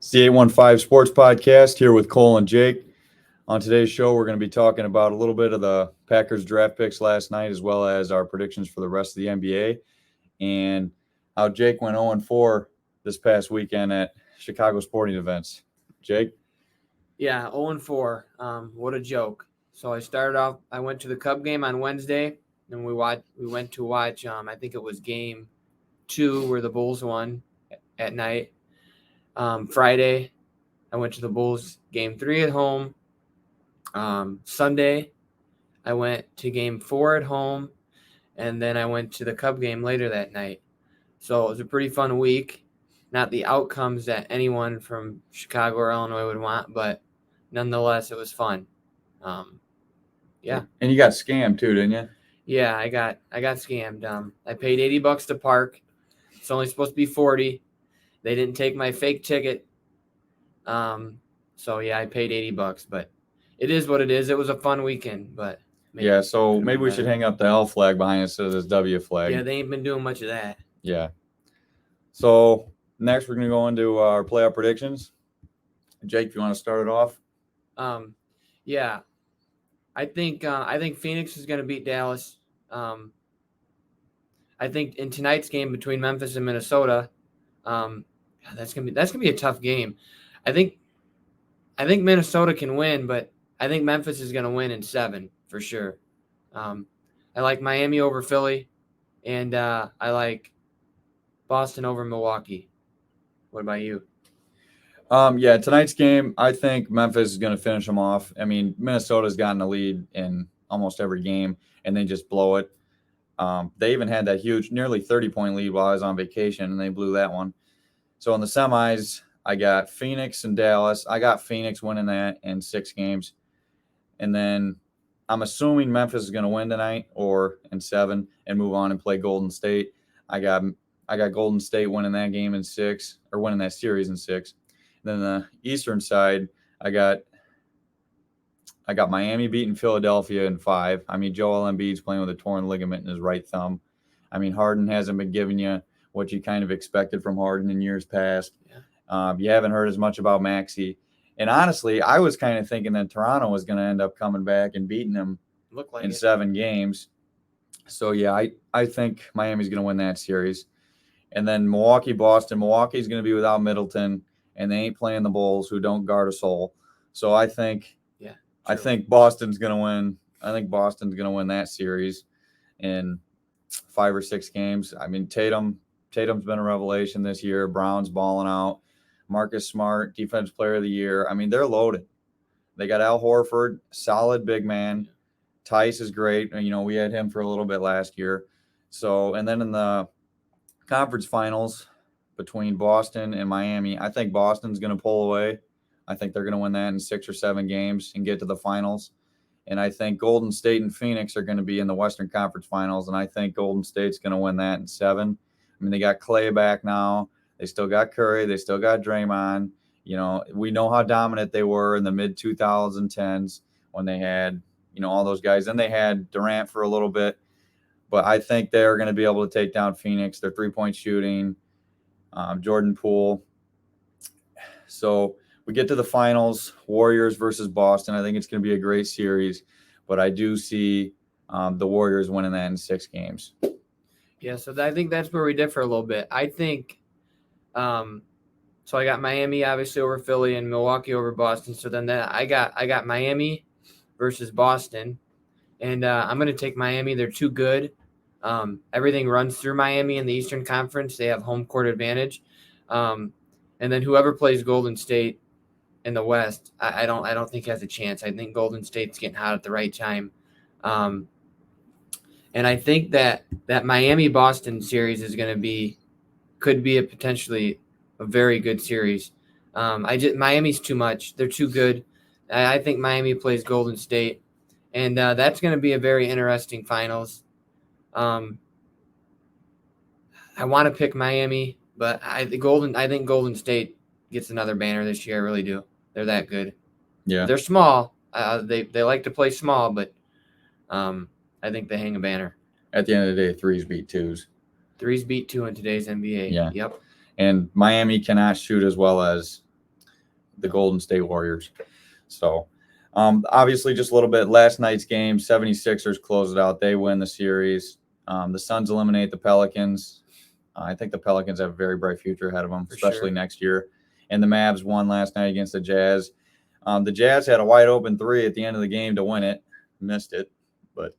It's the 815 Sports Podcast here with Cole and Jake. On today's show, we're going to be talking about a little bit of the Packers draft picks last night, as well as our predictions for the rest of the NBA, and how Jake went 0-4 this past weekend at Chicago sporting events. Jake? Yeah, 0-4. What a joke. So I started off, I went to the Cub game on Wednesday, and we went to watch, I think it was game 2 where the Bulls won at night. Friday, I went to the Bulls game 3 at home. Sunday, I went to game 4 at home, and then I went to the Cub game later that night. So it was a pretty fun week. Not the outcomes that anyone from Chicago or Illinois would want, but nonetheless, it was fun. Yeah. And you got scammed too, didn't you? Yeah, I got scammed. I paid $80 to park. It's only supposed to be $40. They didn't take my fake ticket. So yeah, I paid $80, but it is what it is. It was a fun weekend, but maybe we should hang up the L flag behind us instead of this W flag. Yeah, they ain't been doing much of that. Yeah. So next we're going to go into our playoff predictions. Jake, if you want to start it off. Yeah. I think Phoenix is going to beat Dallas. I think in tonight's game between Memphis and Minnesota, that's gonna be a tough game. I think Minnesota can win, but I think Memphis is going to win in 7 for sure. I like Miami over Philly, and I like Boston over Milwaukee. What about you? Tonight's game, I think Memphis is going to finish them off. I mean, Minnesota's gotten a lead in almost every game, and they just blow it. They even had that huge, nearly 30-point lead while I was on vacation, and they blew that one. So in the semis, I got Phoenix and Dallas. I got Phoenix winning that in 6 games. And then I'm assuming Memphis is going to win tonight or in 7 and move on and play Golden State. I got Golden State winning that game in 6, or winning that series in 6. Then the Eastern side, I got Miami beating Philadelphia in 5. I mean, Joel Embiid's playing with a torn ligament in his right thumb. I mean, Harden hasn't been giving you what you kind of expected from Harden in years past. Yeah. You haven't heard as much about Maxey. And honestly, I was kind of thinking that Toronto was going to end up coming back and beating them in 7 games. So, yeah, I think Miami's going to win that series. And then Milwaukee-Boston. Milwaukee's going to be without Middleton, and they ain't playing the Bulls, who don't guard a soul. So I think Boston's going to win. I think Boston's going to win that series in 5 or 6 games. I mean, Tatum's been a revelation this year. Brown's balling out. Marcus Smart, Defensive Player of the Year. I mean, they're loaded. They got Al Horford, solid big man. Tice is great. You know, we had him for a little bit last year. So, and then in the conference finals between Boston and Miami, I think Boston's going to pull away. I think they're going to win that in 6 or 7 games and get to the finals. And I think Golden State and Phoenix are going to be in the Western Conference Finals, and I think Golden State's going to win that in 7. I mean, they got Clay back now. They still got Curry. They still got Draymond. You know, we know how dominant they were in the mid-2010s when they had, you know, all those guys. Then they had Durant for a little bit. But I think they're going to be able to take down Phoenix. Their three-point shooting, Jordan Poole. So we get to the finals, Warriors versus Boston. I think it's going to be a great series. But I do see the Warriors winning that in 6 games. Yeah, so I think that's where we differ a little bit. I think so I got Miami obviously over Philly and Milwaukee over Boston. So then I got Miami versus Boston, and I'm going to take Miami. They're too good. Everything runs through Miami in the Eastern Conference. They have home court advantage. And then whoever plays Golden State in the West, I don't think has a chance. I think Golden State's getting hot at the right time. And I think that Miami-Boston series could be potentially a very good series. Miami's too much. They're too good. I think Miami plays Golden State, and that's going to be a very interesting finals. I want to pick Miami, but I think Golden State gets another banner this year. I really do. They're that good. Yeah, they're small. They like to play small, but I think they hang a banner. At the end of the day, 3s beat 2s. 3s beat 2 in today's NBA. Yeah. Yep. And Miami cannot shoot as well as the Golden State Warriors. So, obviously, just a little bit. Last night's game, 76ers close it out. They win the series. The Suns eliminate the Pelicans. I think the Pelicans have a very bright future ahead of them, especially next year. And the Mavs won last night against the Jazz. The Jazz had a wide open three at the end of the game to win it. Missed it. But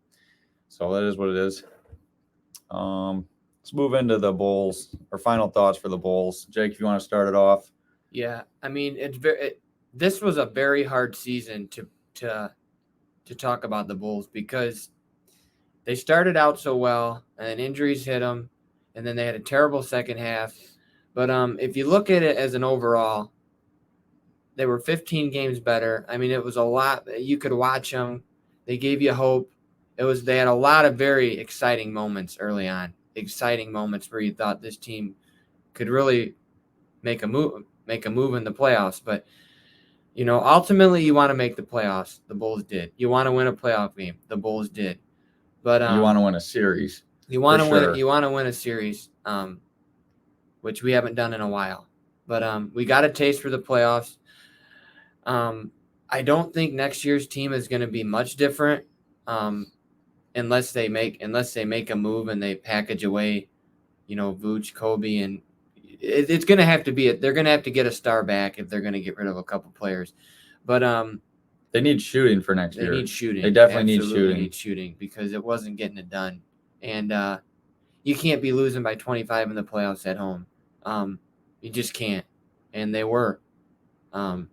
so that is what it is. Let's move into the Bulls. Our final thoughts for the Bulls. Jake, if you want to start it off. Yeah, I mean, this was a very hard season to talk about the Bulls because they started out so well and injuries hit them, and then they had a terrible second half. But if you look at it as an overall, they were 15 games better. I mean, it was a lot. You could watch them. They gave you hope. They had a lot of very exciting moments early on. Exciting moments where you thought this team could really make a move in the playoffs. But ultimately you want to make the playoffs. The Bulls did. You want to win a playoff game. The Bulls did. But you want to win a series. You want to win. You want to win a series, which we haven't done in a while. But we got a taste for the playoffs. I don't think next year's team is going to be much different. Unless they make a move and they package away, Vooch, Kobe, and it's going to have to be they're going to have to get a star back if they're going to get rid of a couple players. But they need shooting for next year. They need shooting. They definitely need shooting because it wasn't getting it done. And you can't be losing by 25 in the playoffs at home. You just can't. And they were. I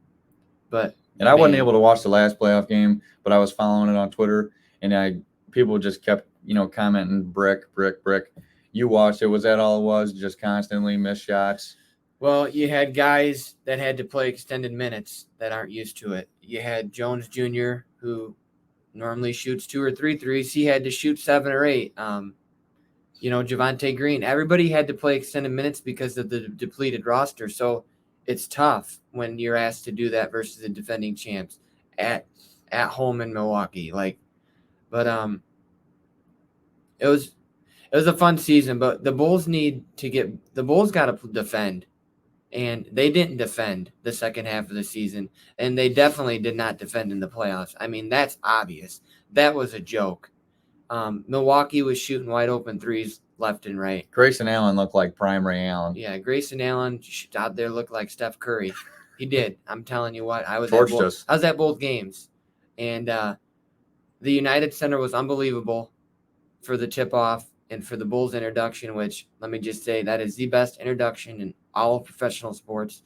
wasn't able to watch the last playoff game, but I was following it on Twitter, and people just kept, commenting brick. You watched it. Was that all it was? Just constantly missed shots? Well, you had guys that had to play extended minutes that aren't used to it. You had Jones Jr., who normally shoots 2 or 3 threes. He had to shoot 7 or 8. Javonte Green. Everybody had to play extended minutes because of the depleted roster. So it's tough when you're asked to do that versus the defending champs at home in Milwaukee. It was a fun season, but the Bulls got to defend, and they didn't defend the second half of the season, and they definitely did not defend in the playoffs. I mean, that's obvious. That was a joke. Milwaukee was shooting wide open threes left and right. Grayson Allen looked like prime Ray Allen. Yeah, Grayson Allen out there looked like Steph Curry. He did. I'm telling you what. I was at both games, and the United Center was unbelievable for the tip-off and for the Bulls introduction, which, let me just say, that is the best introduction in all of professional sports.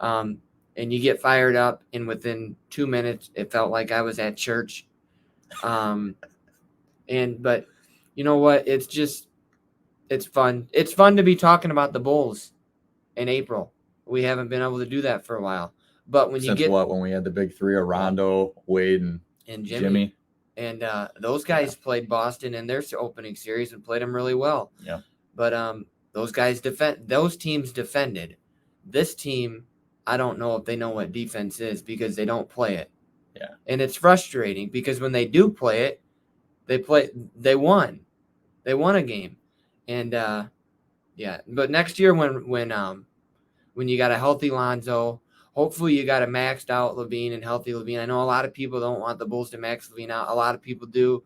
And you get fired up, and within 2 minutes, it felt like I was at church. But you know what? It's fun. It's fun to be talking about the Bulls in April. We haven't been able to do that for a while. But when we had the big three of Rondo, Wade, and Jimmy. And those guys played Boston in their opening series and played them really well. Yeah. But those teams defended. This team, I don't know if they know what defense is because they don't play it. Yeah. And it's frustrating because when they do play it, they won. They won a game. And but next year when you got a healthy Lonzo, hopefully you got a maxed out Levine and healthy Levine. I know a lot of people don't want the Bulls to max Levine out. A lot of people do.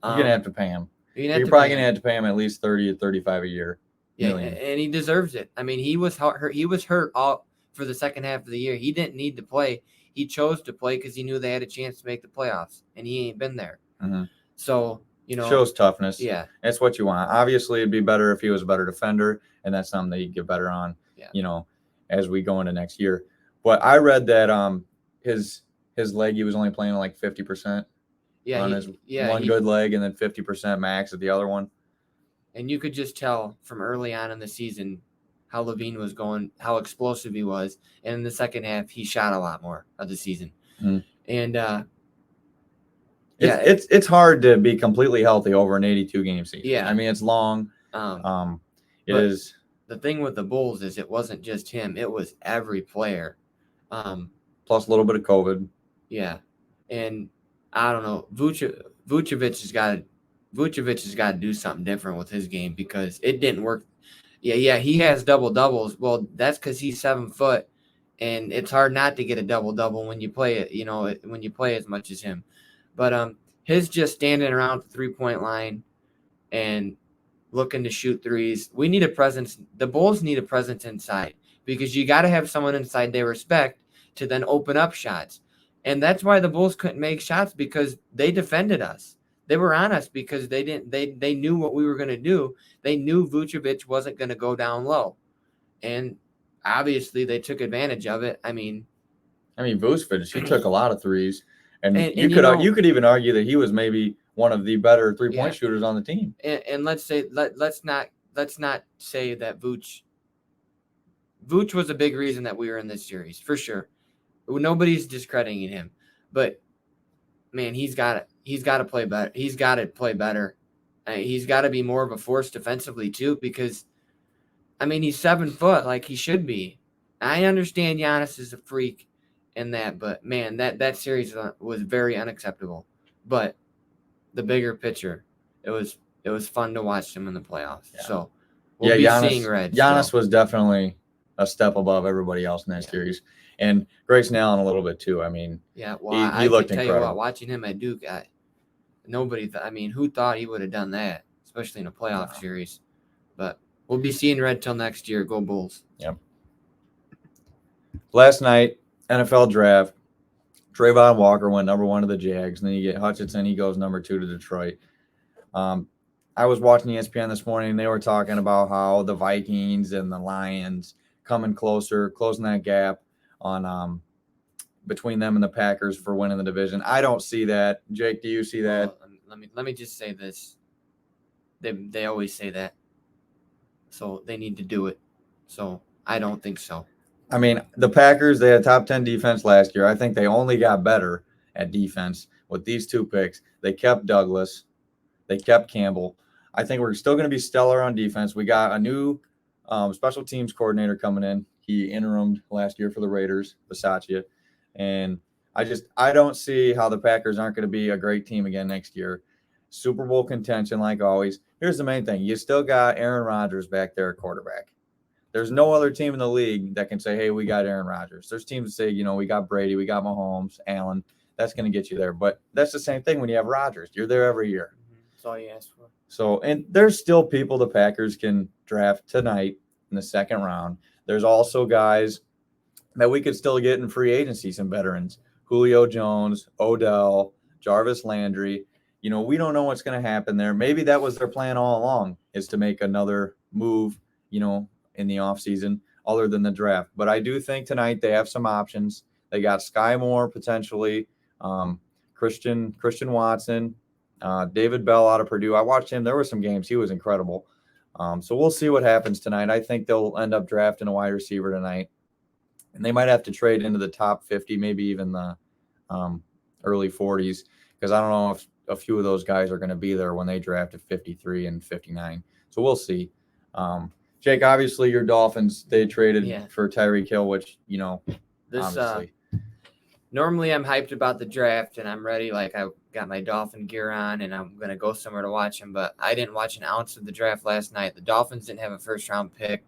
You're going to have to pay him. You're probably going to have to pay him at least 30 to 35 a year. Yeah, and he deserves it. I mean, he was hurt all for the second half of the year. He didn't need to play. He chose to play because he knew they had a chance to make the playoffs, and he ain't been there. Mm-hmm. So, shows toughness. Yeah. That's what you want. Obviously, it'd be better if he was a better defender, and that's something that you get better on, as we go into next year. But I read that his leg, he was only playing like 50%. Yeah. On his good leg, and then 50% max at the other one. And you could just tell from early on in the season how Levine was going, how explosive he was. And in the second half, he shot a lot more of the season. Mm-hmm. And it's hard to be completely healthy over an 82-game season. Yeah. I mean, it's long. It is. The thing with the Bulls is it wasn't just him. It was every player. Plus a little bit of COVID. Yeah. And I don't know. Vucevic has got to do something different with his game because it didn't work. Yeah, he has double-doubles. Well, that's because he's 7 foot, and it's hard not to get a double-double when you play it, when you play as much as him. But his just standing around the three-point line and looking to shoot threes. We need a presence. The Bulls need a presence inside because you got to have someone inside they respect to then open up shots. And that's why the Bulls couldn't make shots, because they defended us. They were on us because they knew what we were going to do. They knew Vucevic wasn't going to go down low. And obviously they took advantage of it. I mean, Vucevic, he took a lot of threes, and And you could even argue that he was maybe one of the better 3-point shooters on the team. And let's not say that Vooch was a big reason that we were in this series, for sure. Nobody's discrediting him, but man, he's got to play better. He's got to play better. He's got to be more of a force defensively too, because I mean, he's 7 foot like he should be. I understand Giannis is a freak in that, but man, that series was very unacceptable. But the bigger picture, it was fun to watch him in the playoffs. Yeah. So we'll be seeing red. Giannis was definitely a step above everybody else in that series, and Grayson Allen a little bit too. I mean, he looked incredible. Tell you what, watching him at Duke, who thought he would have done that, especially in a playoff series? But we'll be seeing red till next year. Go Bulls. Yep. Last night, NFL draft, Trayvon Walker went number 1 to the Jags, and then you get Hutchinson. He goes number 2 to Detroit. I was watching ESPN this morning, and they were talking about how the Vikings and the Lions coming closer, closing that gap on between them and the Packers for winning the division. I don't see that. Jake, do you see that? Well, let me just say this. They always say that. So they need to do it. So I don't think so. I mean, the Packers, they had top 10 defense last year. I think they only got better at defense with these 2 picks. They kept Douglas. They kept Campbell. I think we're still going to be stellar on defense. We got a new special teams coordinator coming in. He interimed last year for the Raiders, Bisaccia. And I don't see how the Packers aren't going to be a great team again next year. Super Bowl contention, like always. Here's the main thing. You still got Aaron Rodgers back there at quarterback. There's no other team in the league that can say, hey, we got Aaron Rodgers. There's teams that say, we got Brady, we got Mahomes, Allen. That's going to get you there. But that's the same thing when you have Rodgers. You're there every year. That's all you ask for. So, and there's still people the Packers can draft tonight in the 2nd round. There's also guys that we could still get in free agency, some veterans. Julio Jones, Odell, Jarvis Landry. We don't know what's going to happen there. Maybe that was their plan all along, is to make another move, in the offseason other than the draft. But I do think tonight they have some options. They got Sky Moore potentially, Christian Watson, David Bell out of Purdue. I watched him. There were some games. He was incredible. So we'll see what happens tonight. I think they'll end up drafting a wide receiver tonight. And they might have to trade into the top 50, maybe even the early 40s, because I don't know if a few of those guys are going to be there when they draft at 53 and 59. So we'll see. Jake, obviously your Dolphins, they traded for Tyreek Hill, which, obviously. Normally I'm hyped about the draft and I'm ready. Like, I got my Dolphin gear on and I'm going to go somewhere to watch him, but I didn't watch an ounce of the draft last night. The Dolphins didn't have a 1st-round pick.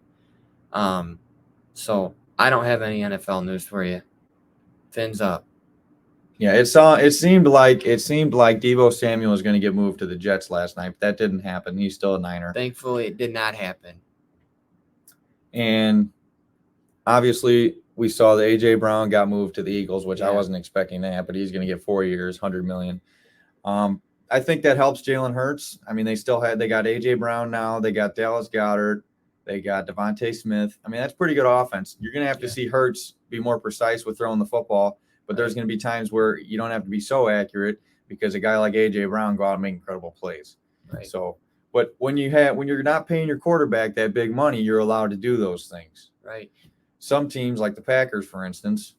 So I don't have any NFL news for you. Fins up. Yeah, it seemed like Deebo Samuel was going to get moved to the Jets last night, but that didn't happen. He's still a Niner. Thankfully, it did not happen. And obviously, we saw that A.J. Brown got moved to the Eagles, which I wasn't expecting that, but he's going to get 4 years, $100 million. I think that helps Jalen Hurts. I mean, they got A.J. Brown now. They got Dallas Goedert. They got Devontae Smith. I mean, that's pretty good offense. You're going to have to see Hurts be more precise with throwing the football, but there's going to be times where you don't have to be so accurate because a guy like A.J. Brown go out and make incredible plays. Right. So, but when you're not paying your quarterback that big money, you're allowed to do those things. Right. Some teams, like the Packers, for instance,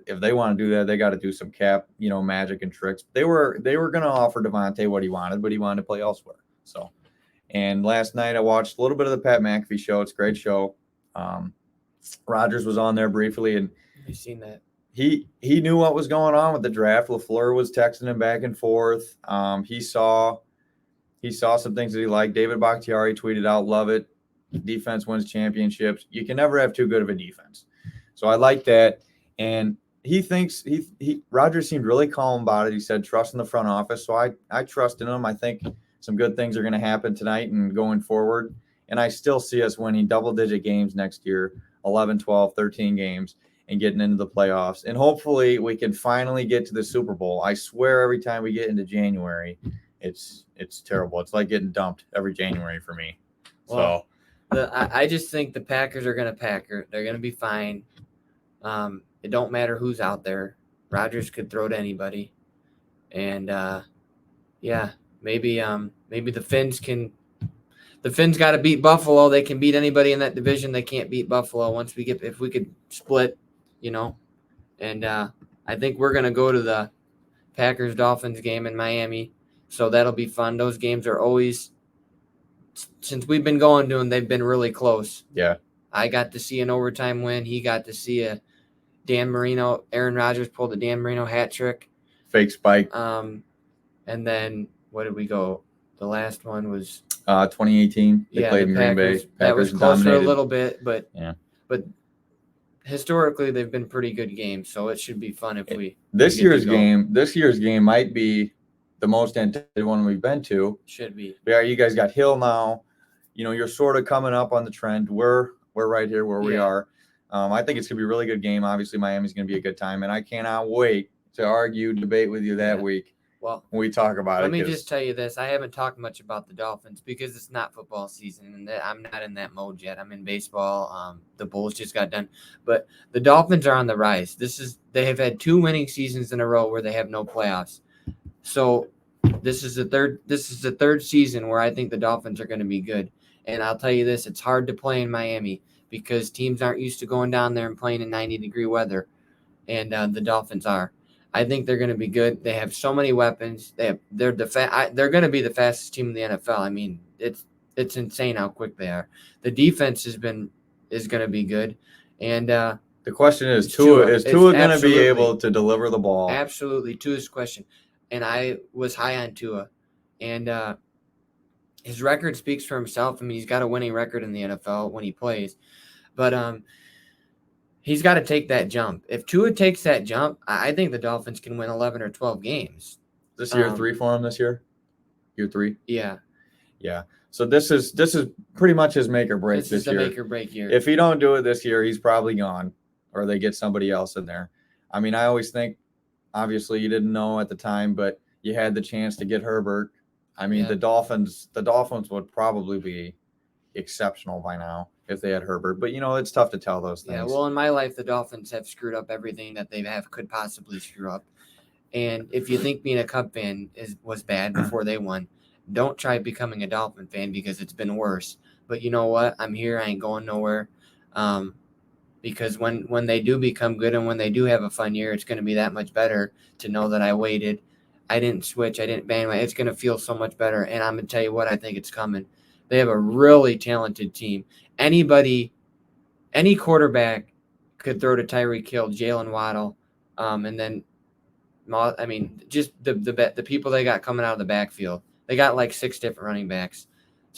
if they want to do that, they got to do some cap, magic and tricks. They were going to offer Devontae what he wanted, but he wanted to play elsewhere. So, and last night I watched a little bit of the Pat McAfee show. It's a great show. Rodgers was on there briefly, and you've seen that. He knew what was going on with the draft. LaFleur was texting him back and forth. He saw some things that he liked. David Bakhtiari tweeted out, "Love it. Defense wins championships." You can never have too good of a defense. So So I like that. And he thinks Rodgers seemed really calm about it. He said trust in the front office. So I trust in him. I think some good things are going to happen tonight and going forward. And I still see us winning double-digit games next year, 11, 12, 13 games, and getting into the playoffs. And hopefully we can finally get to the Super Bowl. I swear every time we get into January, it's terrible. It's like getting dumped every January for me. Well, I just think the Packers are going to Packer. They're going to be fine. It don't matter who's out there. Rodgers could throw to anybody. And, maybe the Finns can – the Finns got to beat Buffalo. They can beat anybody in that division. They can't beat Buffalo if we could split, And I think we're going to go to the Packers-Dolphins game in Miami. So that'll be fun. Those games are always – since we've been going to them, they've been really close. Yeah. I got to see an overtime win. He got to see a Dan Marino. Aaron Rodgers pulled a Dan Marino hat trick. Fake spike. And then what did we go? The last one was 2018. They played in Green Bay. That was close for a little bit, but historically they've been pretty good games, so it should be fun if we. This year's game might be the most anticipated one we've been to. Should be. Yeah, you guys got Hill now. You're sort of coming up on the trend. We're right here where we are. I think it's gonna be a really good game. Obviously, Miami's gonna be a good time, and I cannot wait to debate with you that week. Well, when we talk about let me just tell you this. I haven't talked much about the Dolphins because it's not football season, and I'm not in that mode yet. I'm in baseball. The Bulls just got done. But the Dolphins are on the rise. They have had 2 winning seasons in a row where they have no playoffs. So this is the third season where I think the Dolphins are going to be good. And I'll tell you this, it's hard to play in Miami because teams aren't used to going down there and playing in 90-degree weather. And the Dolphins are. I think they're going to be good. They have so many weapons. They're going to be the fastest team in the NFL. I mean, it's insane how quick they are. The defense is going to be good, and the question is Tua going to be able to deliver the ball? Absolutely, Tua's question, and I was high on Tua, and his record speaks for himself. I mean, he's got a winning record in the NFL when he plays, but he's got to take that jump. If Tua takes that jump, I think the Dolphins can win 11 or 12 games. This year 3 for him this year? Year 3? Yeah. Yeah. So this is pretty much his make or break this year. This is the make or break year. If he don't do it this year, he's probably gone or they get somebody else in there. I mean, I always think, obviously you didn't know at the time, but you had the chance to get Herbert. I mean, the Dolphins would probably be exceptional by now if they had Herbert, but it's tough to tell those things. Yeah, well, in my life, the Dolphins have screwed up everything that they could possibly screw up. And if you think being a Cub fan was bad before they won, don't try becoming a Dolphin fan because it's been worse. But you know what? I'm here. I ain't going nowhere. Because when they do become good and when they do have a fun year, it's going to be that much better to know that I waited. I didn't switch. I didn't bandwagon. It's going to feel so much better. And I'm going to tell you what, I think it's coming. They have a really talented team. Any quarterback could throw to Tyreek Hill, Jalen Waddle, and then, I mean, just the people they got coming out of the backfield. They got like 6 different running backs,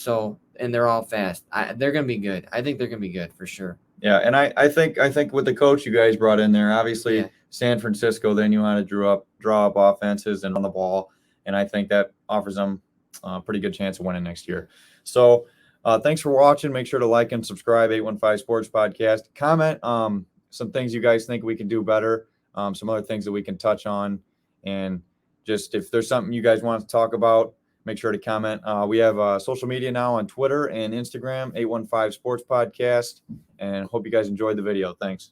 and they're all fast. They're going to be good. I think they're going to be good for sure. Yeah, and I think with the coach you guys brought in there, obviously San Francisco, they knew how to draw up offenses and run the ball, and I think that offers them a pretty good chance of winning next year. So. Thanks for watching. Make sure to like and subscribe, 815 Sports Podcast. Comment some things you guys think we can do better, some other things that we can touch on. And just if there's something you guys want to talk about, make sure to comment. We have social media now on Twitter and Instagram, 815 Sports Podcast. And hope you guys enjoyed the video. Thanks.